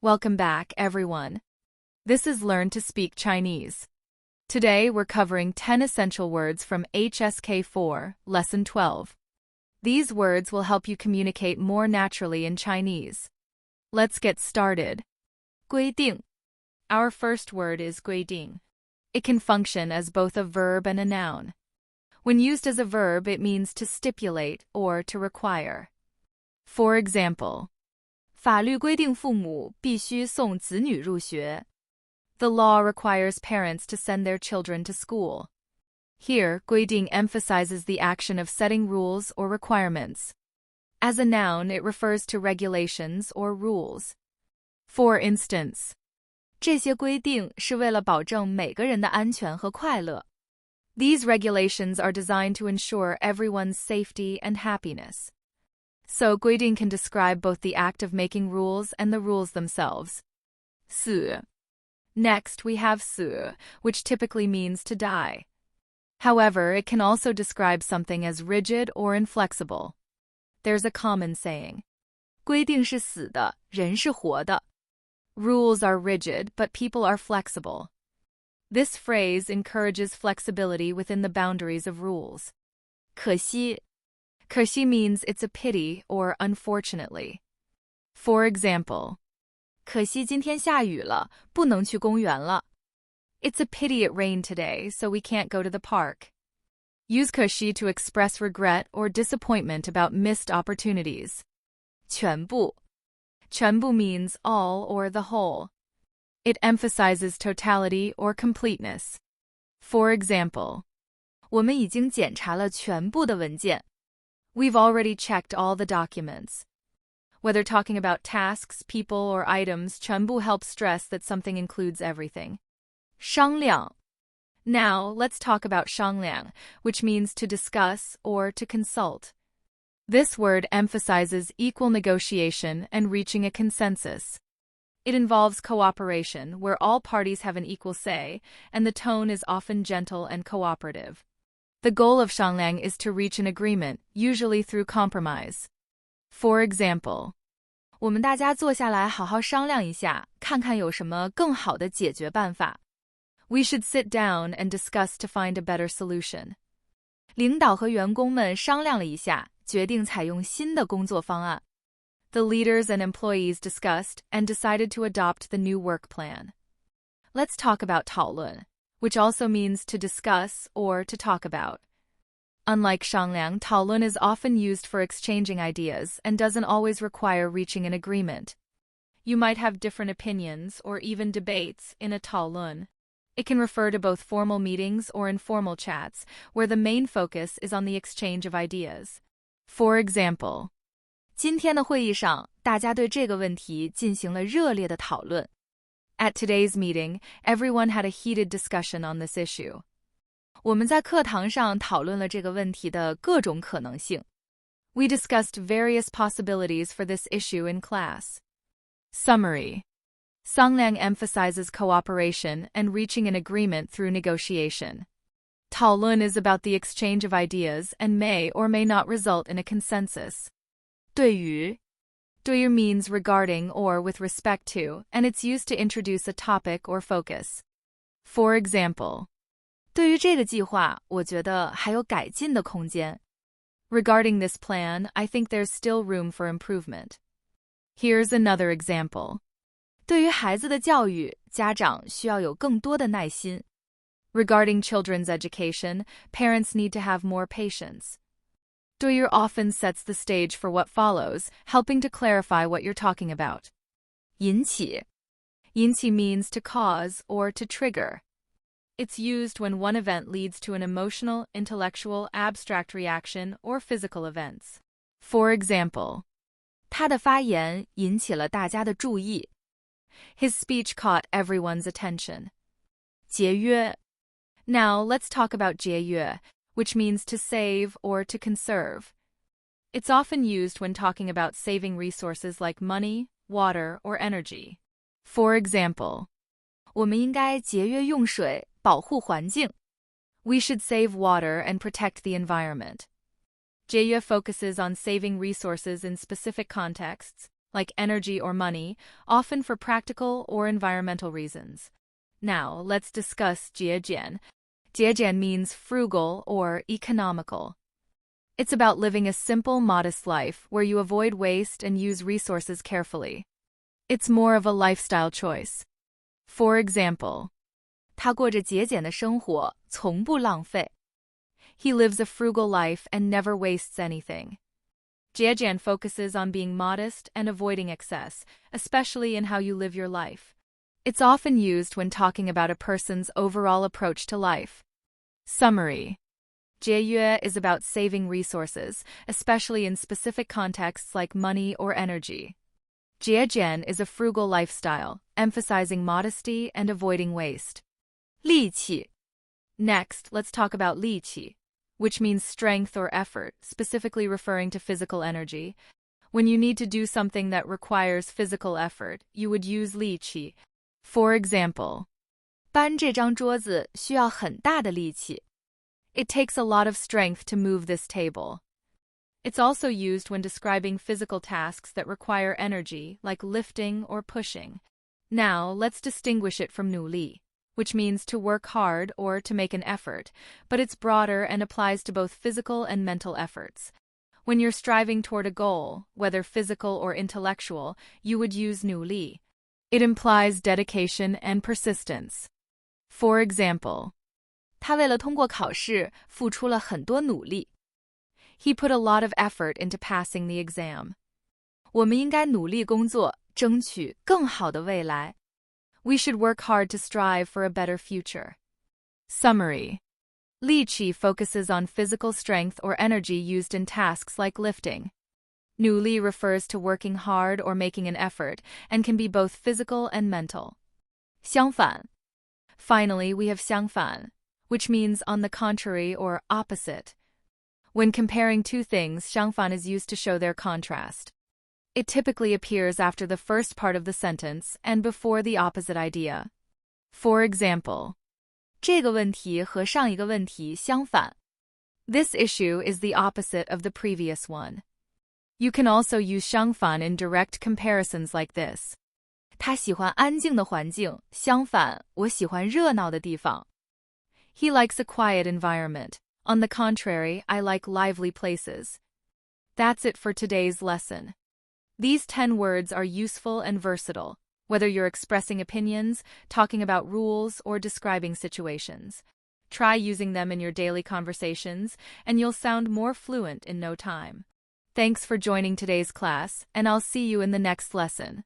Welcome back, everyone. This is Learn to Speak Chinese. Today, we're covering 10 essential words from HSK 4, Lesson 12. These words will help you communicate more naturally in Chinese. Let's get started. 规定. Our first word is 规定. It can function as both a verb and a noun. When used as a verb, it means to stipulate or to require. For example, 法律规定父母必须送子女入学. The law requires parents to send their children to school. Here, 规定 emphasizes the action of setting rules or requirements. As a noun, it refers to regulations or rules. For instance, 这些规定是为了保证每个人的安全和快乐. These regulations are designed to ensure everyone's safety and happiness. So, 规定 can describe both the act of making rules and the rules themselves. 死. Next, we have 死, which typically means to die. However, it can also describe something as rigid or inflexible. There's a common saying, 规定是死的，人是活的. Rules are rigid, but people are flexible. This phrase encourages flexibility within the boundaries of rules. 可惜. 可惜 means it's a pity or unfortunately. For example, 可惜今天下雨了，不能去公园了. It's a pity it rained today, so we can't go to the park. Use 可惜 to express regret or disappointment about missed opportunities. 全部. 全部 means all or the whole. It emphasizes totality or completeness. For example, 我们已经检查了全部的文件. We've already checked all the documents. Whether talking about tasks, people, or items, 全部 helps stress that something includes everything. 商量. Now, let's talk about 商量, which means to discuss or to consult. This word emphasizes equal negotiation and reaching a consensus. It involves cooperation, where all parties have an equal say, and the tone is often gentle and cooperative. The goal of 商量 is to reach an agreement, usually through compromise. For example, 我们大家坐下来好好商量一下，看看有什么更好的解决办法. We should sit down and discuss to find a better solution. 领导和员工们商量了一下，决定采用新的工作方案. The leaders and employees discussed and decided to adopt the new work plan. Let's talk about 讨论, which also means to discuss or to talk about. Unlike 商量, 讨论 is often used for exchanging ideas and doesn't always require reaching an agreement. You might have different opinions or even debates in a 讨论. It can refer to both formal meetings or informal chats, where the main focus is on the exchange of ideas. For example, 今天的会议上，大家对这个问题进行了热烈的讨论. At today's meeting, everyone had a heated discussion on this issue. 我们在课堂上讨论了这个问题的各种可能性. We discussed various possibilities for this issue in class. Summary. 商量 emphasizes cooperation and reaching an agreement through negotiation. 讨论 is about the exchange of ideas and may or may not result in a consensus. 对于. 对于 means regarding or with respect to, and it's used to introduce a topic or focus. For example, 对于这个计划，我觉得还有改进的空间. Regarding this plan, I think there's still room for improvement. Here's another example. 对于孩子的教育，家长需要有更多的耐心. Regarding children's education, parents need to have more patience. 对于 often sets the stage for what follows, helping to clarify what you're talking about. 引起. 引起 means to cause or to trigger. It's used when one event leads to an emotional, intellectual, abstract reaction or physical events. For example, 他的发言引起了大家的注意. His speech caught everyone's attention. 节约. Now, let's talk about 节约, which means to save or to conserve. It's often used when talking about saving resources like money, water, or energy. For example, 我们应该节约用水，保护环境. We should save water and protect the environment. 节约 focuses on saving resources in specific contexts, like energy or money, often for practical or environmental reasons. Now, let's discuss jiǎn. Jiǎn means frugal or economical. It's about living a simple, modest life where you avoid waste and use resources carefully. It's more of a lifestyle choice. For example, 他过着节俭的生活，从不浪费. He lives a frugal life and never wastes anything. Jiǎn focuses on being modest and avoiding excess, especially in how you live your life. It's often used when talking about a person's overall approach to life. Summary. Jiǎn is about saving resources, especially in specific contexts like money or energy. Jiǎn is a frugal lifestyle, emphasizing modesty and avoiding waste. 力气. Next, let's talk about 力气, which means strength or effort, specifically referring to physical energy. When you need to do something that requires physical effort, you would use 力气. For example, 搬这张桌子需要很大的力气. It takes a lot of strength to move this table. It's also used when describing physical tasks that require energy, like lifting or pushing. Now, let's distinguish it from 努力, which means to work hard or to make an effort, but it's broader and applies to both physical and mental efforts. When you're striving toward a goal, whether physical or intellectual, you would use 努力. It implies dedication and persistence. For example, 他为了通过考试付出了很多努力. He put a lot of effort into passing the exam. 我们应该努力工作，争取更好的未来. We should work hard to strive for a better future. Summary. 力气 focuses on physical strength or energy used in tasks like lifting. 努力 refers to working hard or making an effort and can be both physical and mental. 相反. Finally, we have 相反, which means on the contrary or opposite. When comparing two things, 相反 is used to show their contrast. It typically appears after the first part of the sentence and before the opposite idea. For example, 这个问题和上一个问题相反. This issue is the opposite of the previous one. You can also use 相反 in direct comparisons like this. 他喜欢安静的环境，相反，我喜欢热闹的地方. He likes a quiet environment. On the contrary, I like lively places. That's it for today's lesson. These 10 words are useful and versatile, whether you're expressing opinions, talking about rules, or describing situations. Try using them in your daily conversations, and you'll sound more fluent in no time. Thanks for joining today's class, and I'll see you in the next lesson.